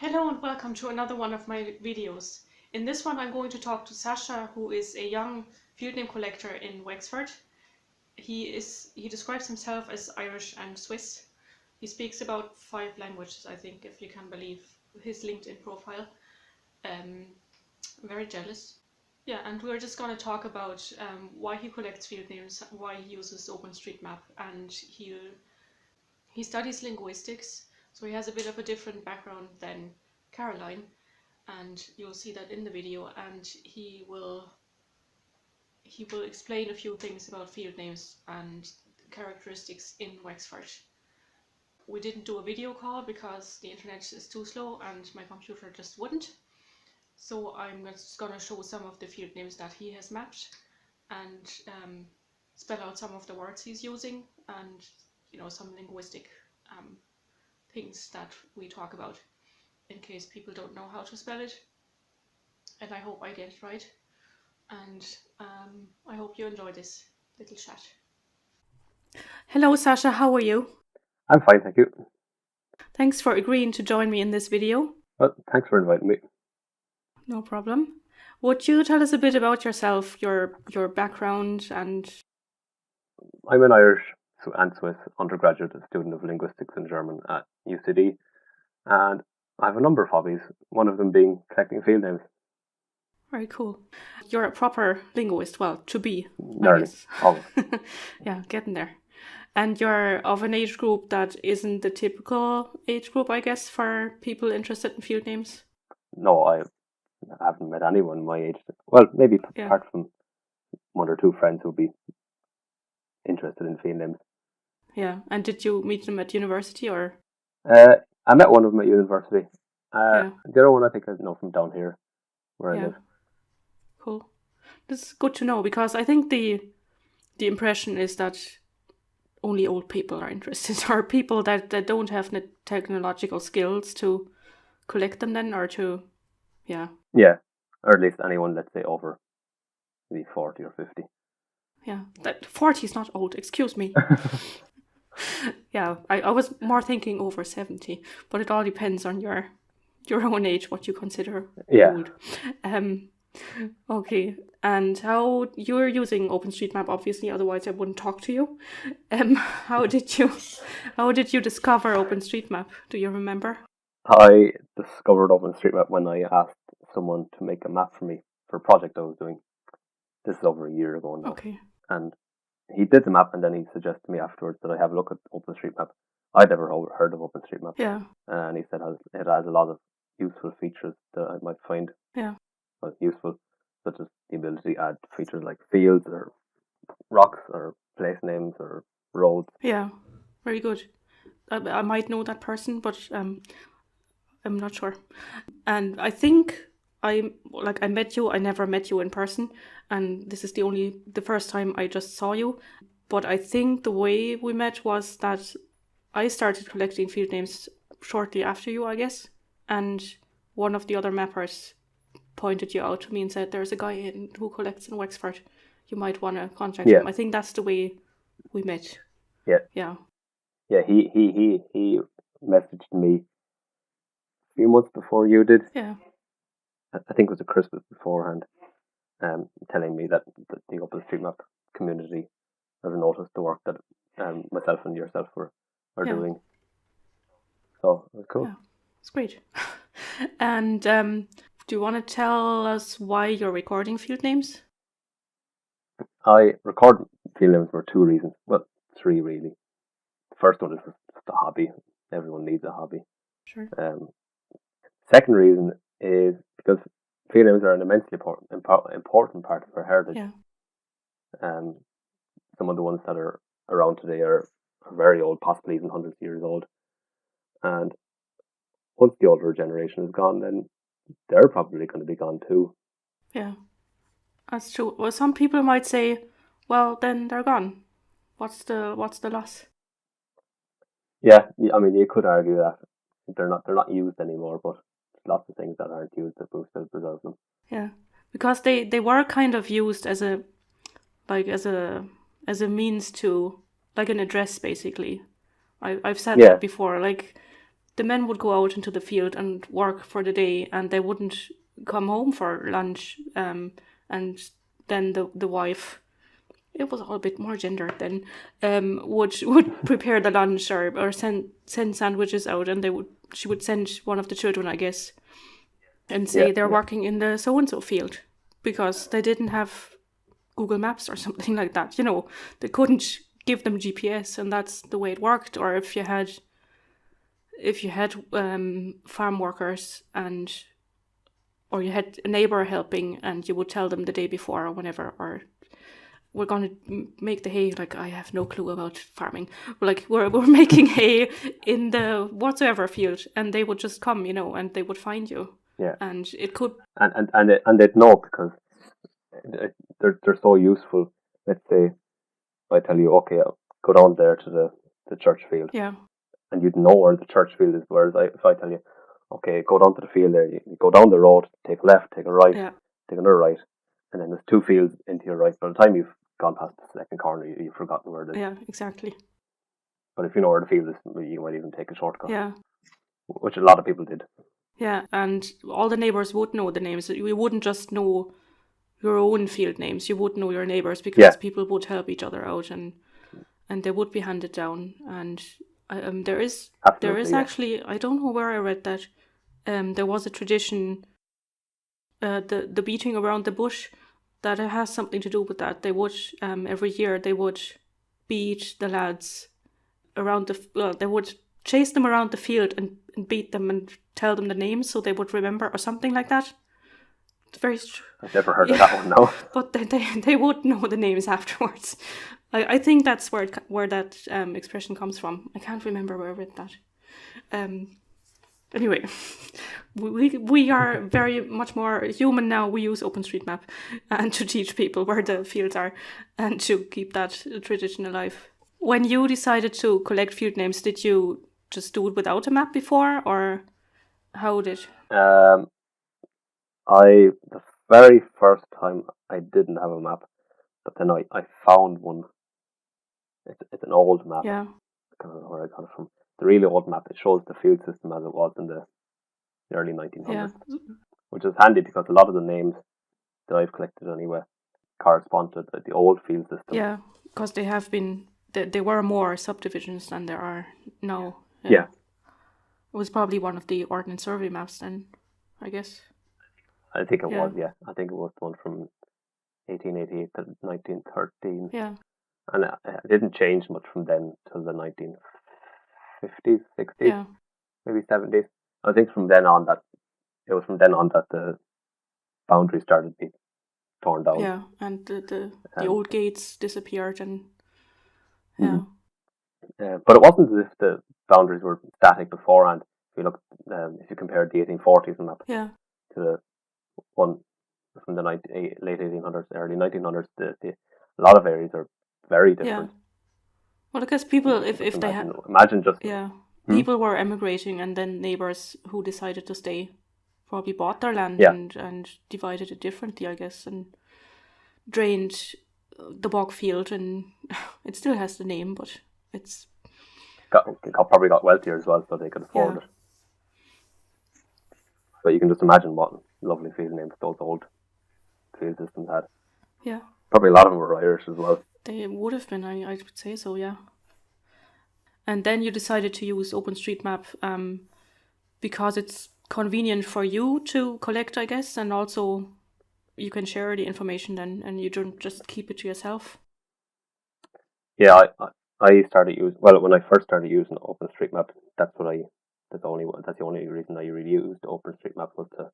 Hello and welcome to another one of my videos. In this one I'm going to talk to Sasha, who is a young field name collector in Wexford. He describes himself as Irish and Swiss. He speaks about 5 languages, I think, if you can believe his LinkedIn profile. Very jealous. Yeah, and we're just going to talk about why he collects field names, why he uses Openstreetmap, and he studies linguistics, so he has a bit of a different background than Caroline, and you'll see that in the video, and he will explain a few things about field names and characteristics in Wexford. We didn't do a video call because the internet is too slow and my computer just wouldn't. So I'm just gonna show some of the field names that he has mapped and spell out some of the words he's using and some linguistic things that we talk about in case people don't know how to spell it. And I hope I get it right. And I hope you enjoy this little chat. Hello, Sasha. How are you? I'm fine, thank you. Thanks for agreeing to join me in this video. Well, thanks for inviting me. No problem. Would you tell us a bit about yourself, your background, and... I'm an Irish and Swiss undergraduate student of linguistics and German at UCD, and I have a number of hobbies, one of them being collecting field names. Very cool. You're a proper linguist, well, to be, Learning, I guess. Yeah, getting there. And you're of an age group that isn't the typical age group, I guess, for people interested in field names? No, I haven't met anyone my age. Well, maybe apart from one or two friends who'd be interested in field names. Yeah, and did you meet them at university or? I met one of them at university. The other one I think I know from down here, where I live. Cool. This is good to know because I think the impression is that only old people are interested, or people that don't have the technological skills to collect them then, or to, Yeah, or at least anyone, let's say, over maybe 40 or 50. Yeah, that 40 is not old, excuse me. Yeah, I was more thinking over 70, but it all depends on your own age, what you consider old. Okay, and how you're using OpenStreetMap, obviously, otherwise I wouldn't talk to you. How did you discover OpenStreetMap? Do you remember? I discovered OpenStreetMap when I asked someone to make a map for me for a project I was doing. This is over a year ago now. Okay. And he did the map, and then he suggested to me afterwards that I have a look at OpenStreetMap. I'd never heard of OpenStreetMap. Yeah. And he said it has a lot of useful features that I might find useful, such as the ability to add features like fields or rocks or place names or roads. Yeah, very good. I might know that person, but I'm not sure. And I think I met you. I never met you in person, and this is the first time I just saw you. But I think the way we met was that I started collecting field names shortly after you, I guess. And one of the other mappers pointed you out to me and said, "There's a guy who collects in Wexford. You might want to contact him." I think that's the way we met. Yeah. He messaged me a few months before you did. Yeah. I think it was a Christmas beforehand, telling me that the OpenStreetMap community has noticed the work that myself and yourself are doing. So it was cool. Yeah, it's great. And do you want to tell us why you're recording field names? I record field names for 2 reasons. Well, 3 really. The first one is just a hobby. Everyone needs a hobby. Sure. Second reason is because field names are an immensely important part of our heritage. Yeah. Some of the ones that are around today are very old, possibly even hundreds of years old. And once the older generation is gone, then they're probably going to be gone too. Yeah, that's true. Well, some people might say, well, then they're gone. What's the loss? Yeah, I mean, you could argue that they're not used anymore, but lots of things that aren't used that will still preserve them. Yeah, because they were kind of used as a means to, like, an address, basically. I've said that before. Like, the men would go out into the field and work for the day, and they wouldn't come home for lunch. And then the wife, it was all a bit more gendered then, would prepare the lunch or send sandwiches out, and she would send one of the children, I guess, and say they're working in the so and so field, because they didn't have Google Maps or something like that. They couldn't give them GPS, and that's the way it worked. Or if you had farm workers or you had a neighbor helping, and you would tell them the day before or whenever, or we're going to make the hay. Like, I have no clue about farming. Like, we're making hay in the whatsoever field, and they would just come, and they would find you. Yeah. And it could. And they'd know, because they're so useful. Let's say I tell you, okay, I'll go down there to the church field. Yeah. And you'd know where the church field is. Whereas if I tell you, okay, go down to the field there, you go down the road, take a left, take a right, take another right, and then there's 2 fields into your right. By the time you've gone past the second corner, you've forgotten where it is. Yeah, exactly. But if you know where the field is, you might even take a shortcut. Yeah. Which a lot of people did. Yeah, and all the neighbours would know the names. You wouldn't just know your own field names. You would know your neighbours, because people would help each other out, and they would be handed down. And there is actually, I don't know where I read that, there was a tradition, the beating around the bush, that it has something to do with that. They would, every year, they would beat the lads around they would chase them around the field and beat them and tell them the names so they would remember, or something like that. It's very I've never heard of that one, no. But they would know the names afterwards. I think that's where that expression comes from. I can't remember where I read that. Anyway, we are very much more human now. We use OpenStreetMap and to teach people where the fields are, and to keep that tradition alive. When you decided to collect field names, did you just do it without a map before, or how did? The very first time I didn't have a map, but then I found one. It's an old map. Yeah. I don't know where I got it from. The really old map. It shows the field system as it was in the early 1900s, which is handy, because a lot of the names that I've collected anyway correspond to the old field system. Yeah, because they have been. There were more subdivisions than there are now. Yeah. It was probably one of the Ordnance Survey maps then, I guess. I think it was, yeah. I think it was the one from 1888 to 1913. Yeah. And it didn't change much from then till the 1950s, 60s, maybe 70s. I think from then on that the boundaries started being torn down. Yeah, and the old gates disappeared, and but it wasn't as if the boundaries were static beforehand. If you look, if you compare the 1840s map to the one from the late 1800s, early 1900s, a lot of areas are very different. Yeah. Well, I guess people, if they had... Imagine just... Yeah. People were emigrating, and then neighbours who decided to stay probably bought their land and divided it differently, I guess, and drained the bog field, and it still has the name, but it's... probably got wealthier as well, so they could afford it. But you can just imagine what lovely field names those old field systems had. Yeah. Probably a lot of them were Irish as well. They would have been, I would say so, yeah. And then you decided to use OpenStreetMap because it's convenient for you to collect, I guess, and also you can share the information then, and you don't just keep it to yourself. Yeah, I started when I first started using OpenStreetMap, that's the only reason I really used OpenStreetMap was to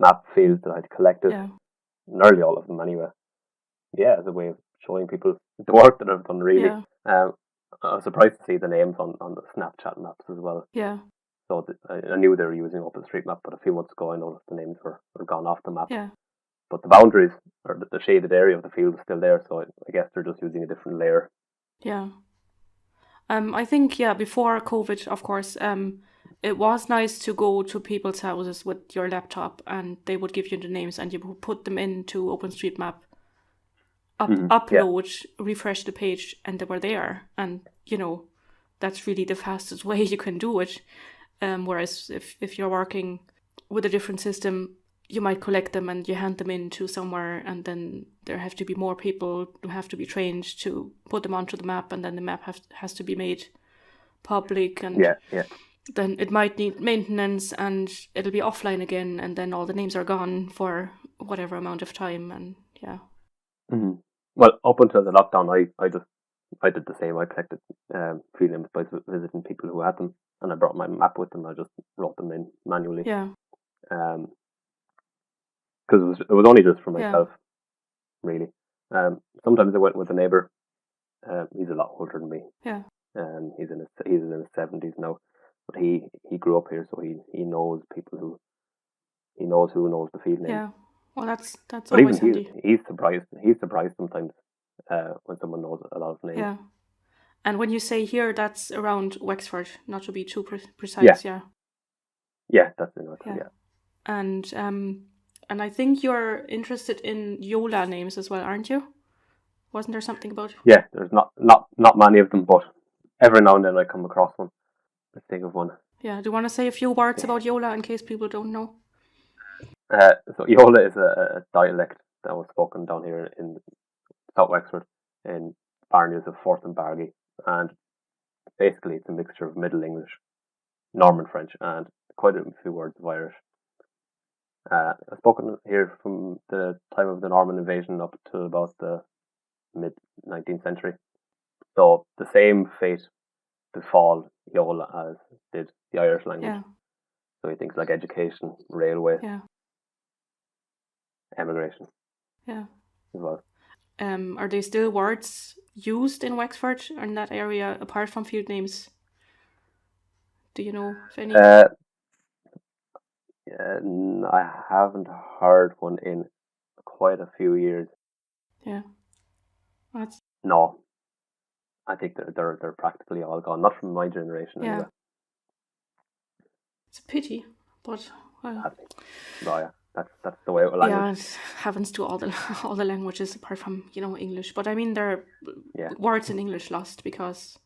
map fields that I'd collected, nearly all of them anyway. Yeah, as a way of showing people the work that I've done, really. Yeah. I was surprised to see the names on the Snapchat maps as well. Yeah. So I knew they were using OpenStreetMap, but a few months ago I noticed the names were gone off the map. Yeah. But the boundaries, or the shaded area of the field was still there, so I guess they're just using a different layer. Yeah. I think, before COVID, of course, it was nice to go to people's houses with your laptop, and they would give you the names, and you would put them into OpenStreetMap, upload, refresh the page, and they were there. And, that's really the fastest way you can do it. Whereas if you're working with a different system, you might collect them and you hand them into somewhere, and then there have to be more people who have to be trained to put them onto the map, and then the map has to be made public, and then it might need maintenance, and it'll be offline again, and then all the names are gone for whatever amount of time, and yeah. Mm-hmm. Well, up until the lockdown, I did the same. I collected field names by visiting people who had them, and I brought my map with them. I just wrote them in manually. Yeah. Because it was only just for myself, really. Sometimes I went with a neighbour. He's a lot older than me. Yeah. He's in his 70s now, but he grew up here, so he knows people who knows the field name. Yeah. Well, that's but always even handy. He's surprised sometimes when someone knows a lot of names. Yeah. And when you say here, that's around Wexford, not to be too precise. Yeah. Yeah, that's in Wexford. Yeah. And I think you're interested in Yola names as well, aren't you? Wasn't there something about? Yeah, there's not many of them, but every now and then I come across one. Let's think of one. Yeah. Do you want to say a few words about Yola in case people don't know? So Yola is a dialect that was spoken down here in South Wexford, in baronies of Forth and Bargy, and basically it's a mixture of Middle English, Norman French, and quite a few words of Irish. Spoken here from the time of the Norman invasion up to about the mid-19th century. So the same fate befall Yola as did the Irish language. Yeah. So things like education, railway, emigration. Yeah. As well. Are there still words used in Wexford or in that area apart from field names? Do you know if any? I haven't heard one in quite a few years. Yeah. No. I think they're practically all gone. Not from my generation anyway. It's a pity, but well. Yeah, that's the way of language. Yeah, it happens to all the languages apart from English. But I mean, there are words in English lost because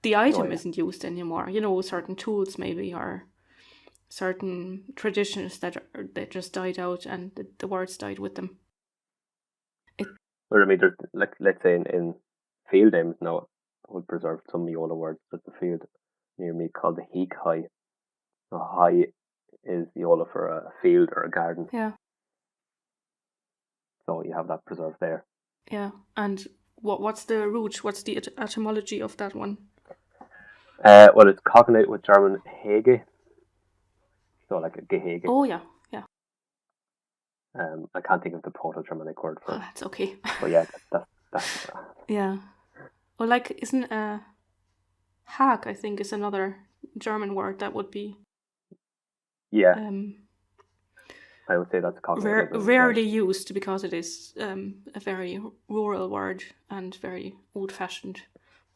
the item isn't used anymore. Certain tools maybe, or certain traditions that just died out, and the words died with them. Well, I mean, there's let's say in field names now, I would preserve some Yola words. There's a field near me called the Heek High. A high is Yola for a field or a garden. Yeah. So you have that preserved there. Yeah, and what's the root? What's the etymology of that one? Well, it's cognate with German Hege. So like a Gehege. Oh yeah. I can't think of the Proto-Germanic word for it. That's okay. But yeah, that's yeah. Well, like, isn't Hag, I think, is another German word that would be. Yeah. I would say that's cognate. Rarely used because it is a very rural word and very old-fashioned.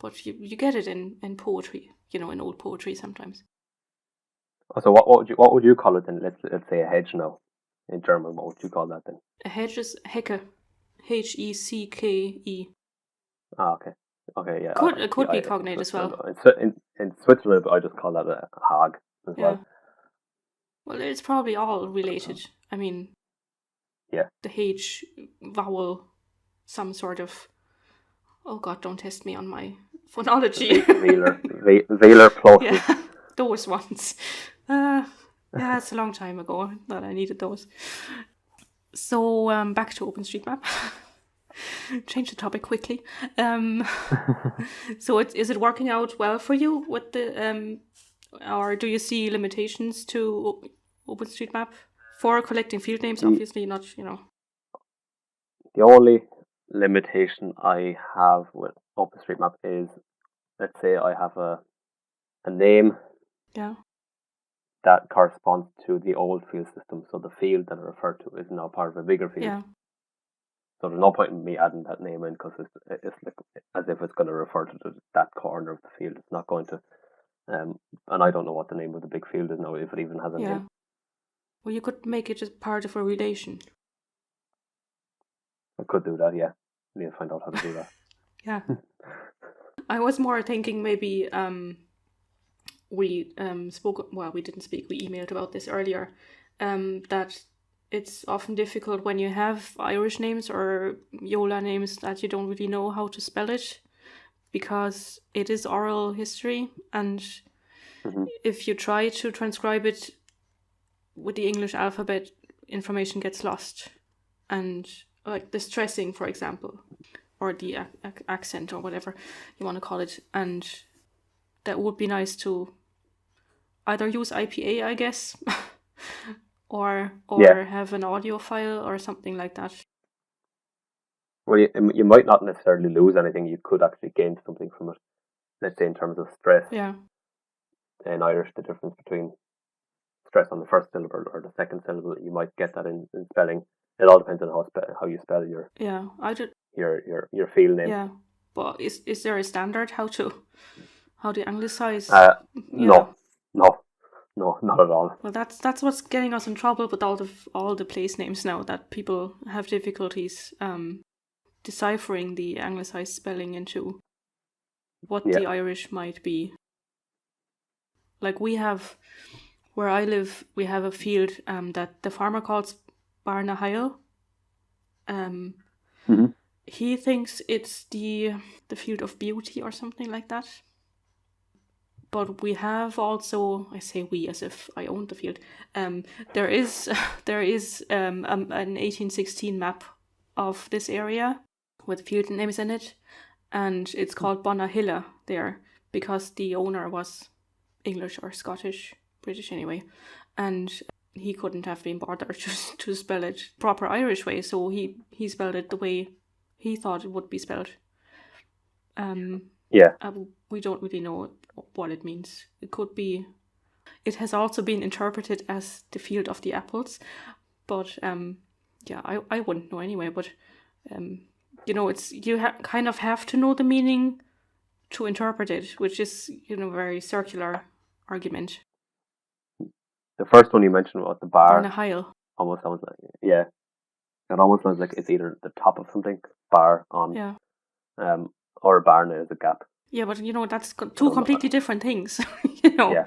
But you get it in poetry, in old poetry sometimes. So what would you call it then? Let's say a hedge now. In German, what would you call that then? A hedge is Hecke. Hecke. Okay. Okay, yeah. It could be cognate as well. In Switzerland, I just call that a Hag as well. Well, it's probably all related. I mean, the H vowel, some sort of. Oh God, don't test me on my phonology. Velar plosive. Yeah, those ones. Yeah, it's a long time ago that I needed those. So back to OpenStreetMap. Change the topic quickly. So is it working out well for you with the or do you see limitations to OpenStreetMap for collecting field names? Obviously not, The only limitation I have with OpenStreetMap is, let's say I have a name that corresponds to the old field system, so the field that I refer to is now part of a bigger field. Yeah. So there's no point in me adding that name in because it's like as if it's going to refer to that corner of the field. It's not going to, and I don't know what the name of the big field is now, if it even has a name. Well, you could make it as part of a relation. I could do that, yeah. I need to find out how to do that. Yeah. I was more thinking maybe we we didn't speak, we emailed about this earlier, that it's often difficult when you have Irish names or Yola names that you don't really know how to spell it, because it is oral history, and if you try to transcribe it with the English alphabet, information gets lost. And like the stressing, for example, or the accent or whatever you want to call it, and that would be nice to either use IPA, I guess, or have an audio file or something like that. Well, you might not necessarily lose anything. You could actually gain something from it. Let's say in terms of stress. Yeah. In Irish, the difference between stress on the first syllable or the second syllable, you might get that in spelling. It all depends on how you spell your your field name. Yeah, but is there a standard how to anglicize? No, not at all. Well, that's what's getting us in trouble with all the place names now, that people have difficulties deciphering the anglicized spelling into what the Irish might be. Like we have, where I live, we have a field that the farmer calls Barnahail. He thinks it's the field of beauty or something like that. But we have also, I say we as if I owned the field. There is an 1816 map of this area with field names in it, and it's called Bonahilla there because the owner was English or Scottish, British anyway, and he couldn't have been bothered to spell it proper Irish way, so he spelled it the way he thought it would be spelled. We don't really know what it means. It could be. It has also been interpreted as the field of the apples, but I wouldn't know anyway. But it's kind of have to know the meaning to interpret it, which is a very circular argument. The first one you mentioned was the bar. Barnahail. Almost sounds like it almost sounds like it's either the top of something, bar on. Yeah. Or a barna is a gap. Yeah, but that's two completely different things. Yeah,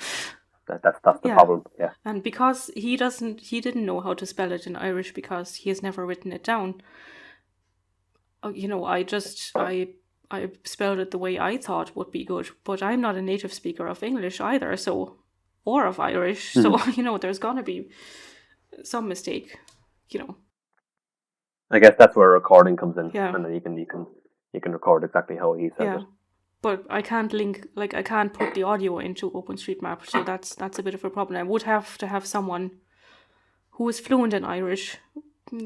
that's the problem. Yeah. And because he didn't know how to spell it in Irish because he has never written it down. I spelled it the way I thought would be good, but I'm not a native speaker of English either, or of Irish, so there's gonna be some mistake, I guess that's where recording comes in, and then you can record exactly how he says it. But I can't I can't put the audio into OpenStreetMap, so that's a bit of a problem. I would have to have someone who is fluent in Irish.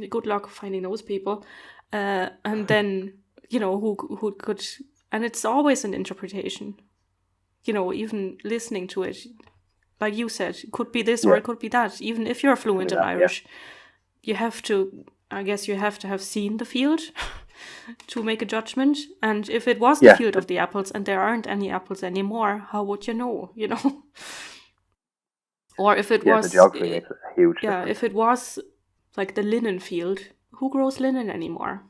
Good luck finding those people, and then who could. And it's always an interpretation. Even listening to it, like you said, it could be this or it could be that. Even if you're fluent in Irish, you have to. I guess you have to have seen the field to make a judgment. And if it was the field of the apples and there aren't any apples anymore, how would you know? Or if it was the geography makes a huge difference. If it was like the linen field, who grows linen anymore?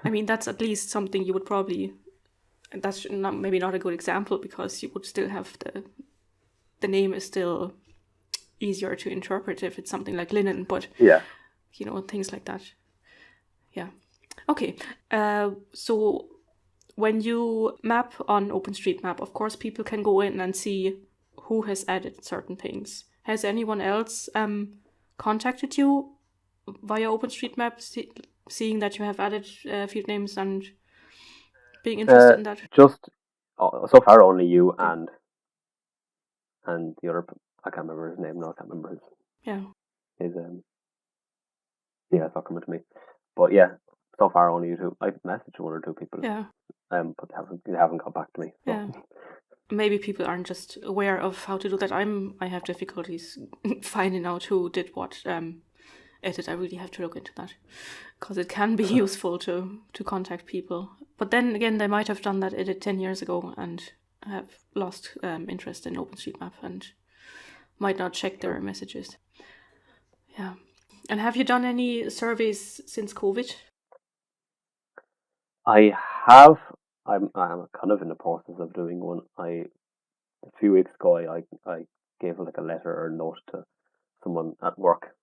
I mean, that's at least something you would probably. That's maybe not a good example because you would still have the name is still easier to interpret if it's something like linen, but things like that. Yeah. Okay. So when you map on OpenStreetMap, of course, people can go in and see who has added certain things. Has anyone else contacted you via OpenStreetMap, seeing that you have added field names and being interested in that? Just so far, only you and the other. I can't remember his name. No, I can't remember his. Yeah. His it's not coming to me. But so far only you two. I've messaged one or two people. Yeah. But they haven't got back to me. So. Yeah. Maybe people aren't just aware of how to do that. I have difficulties finding out who did what edit. I really have to look into that because it can be useful to contact people. But then again, they might have done that edit 10 years ago and have lost interest in OpenStreetMap and might not check their messages. Yeah. And have you done any surveys since COVID? I have I'm kind of in the process of doing one. A few weeks ago I gave like a letter or a note to someone at work,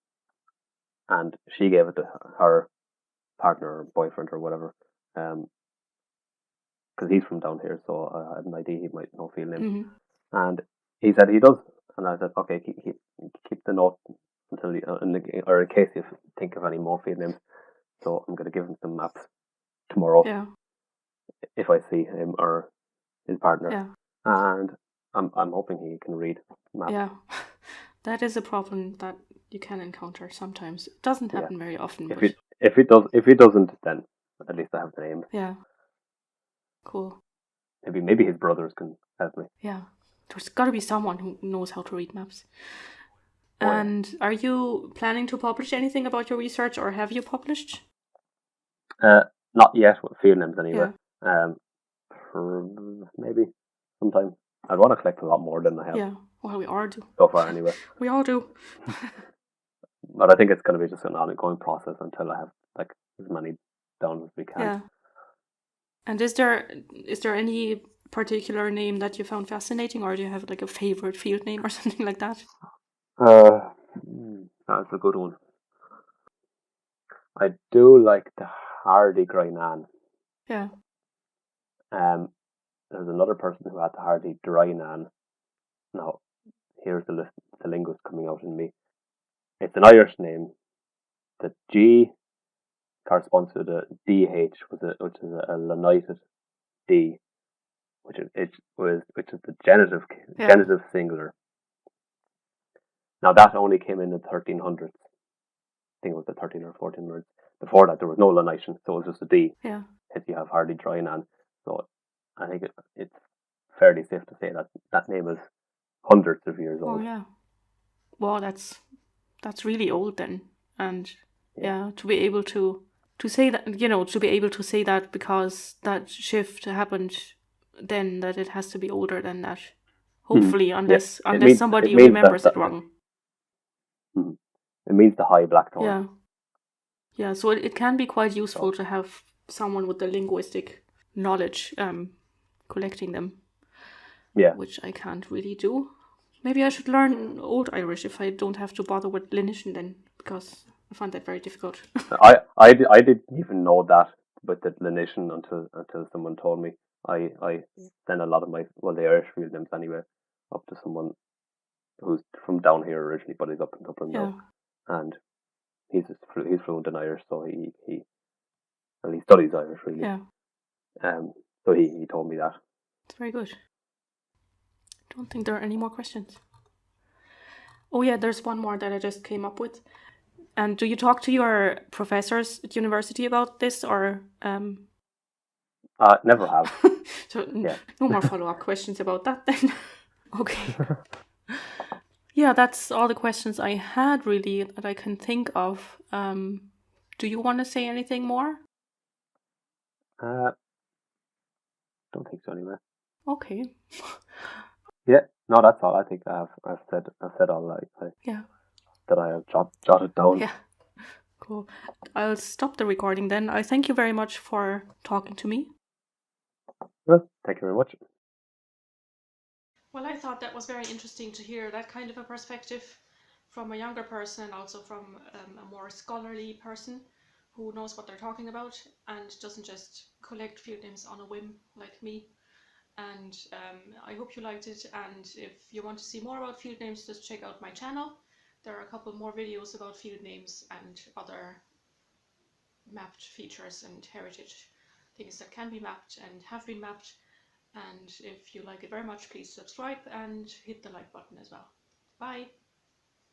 and she gave it to her partner or boyfriend or whatever, because he's from down here, so I had an idea he might know field names, Mm-hmm. and he said he does, and I said okay, keep the note until or in case you think of any more field names. So I'm going to give him some maps tomorrow Yeah. if I see him or his partner, Yeah. and I'm hoping he can read maps. Yeah. That is a problem that you can encounter sometimes. It doesn't Yeah. happen very often, If but if he doesn't, then at least I have the name. yeah. Cool. Maybe his brothers can help me. Yeah. There's got to be someone who knows how to read maps. Oh, yeah. And are you planning to publish anything about your research, or have you published? Not yet with field names anyway. Yeah. For maybe sometime. I'd want to collect a lot more than I have Yeah. Well, we all do. so far anyway. We all do. But I think it's going to be just an ongoing process until I have like as many down as we can. Yeah. And is there any particular name that you found fascinating, or do you have like a favorite field name or something like that? That's a good one. I do like the hardy Grainan. Yeah. There's another person who had the hardy Drynan. Now, here's the linguist coming out in me. It's an Irish name. The G corresponds to the DH, which is a lenited D, which is the genitive singular. Now that only came in the 1300s. I think it was the 13 or 1400s. Before that, there was no lenition, so it was just a D. Yeah. If you have hardy Drynan, so I think it's fairly safe to say that that name is hundreds of years old. Oh yeah. Well, that's really old then, and yeah, to be able to say that, to be able to say that because that shift happened, then that it has to be older than that. Hopefully, unless somebody remembers it wrong. It means the high blackthorn. Yeah. Yeah, so it can be quite useful to have someone with the linguistic knowledge collecting them. Yeah. Which I can't really do. Maybe I should learn Old Irish if I don't have to bother with lenition then, because I find that very difficult. I didn't even know that with the lenition until someone told me. I send a lot of the Irish field names anyway up to someone who's from down here originally, but he's up in Dublin now, and he's fluent in Irish, so he studies Irish really. Yeah. So he told me that. It's very good. I don't think there are any more questions. Oh yeah, there's one more that I just came up with. And do you talk to your professors at university about this, or? Never have. So no more follow-up questions about that then. Okay. Yeah, that's all the questions I had really that I can think of. Do you want to say anything more? Don't think so anyway. Okay. Yeah, no, that's all. I think I've said all that I have jotted down. Yeah, cool. I'll stop the recording then. I thank you very much for talking to me. Well, thank you very much. Well, I thought that was very interesting to hear that kind of a perspective from a younger person and also from a more scholarly person who knows what they're talking about and doesn't just collect field names on a whim like me. And I hope you liked it, and if you want to see more about field names, just check out my channel. There are a couple more videos about field names and other mapped features and heritage things that can be mapped and have been mapped. And if you like it very much, please subscribe and hit the like button as well. Bye!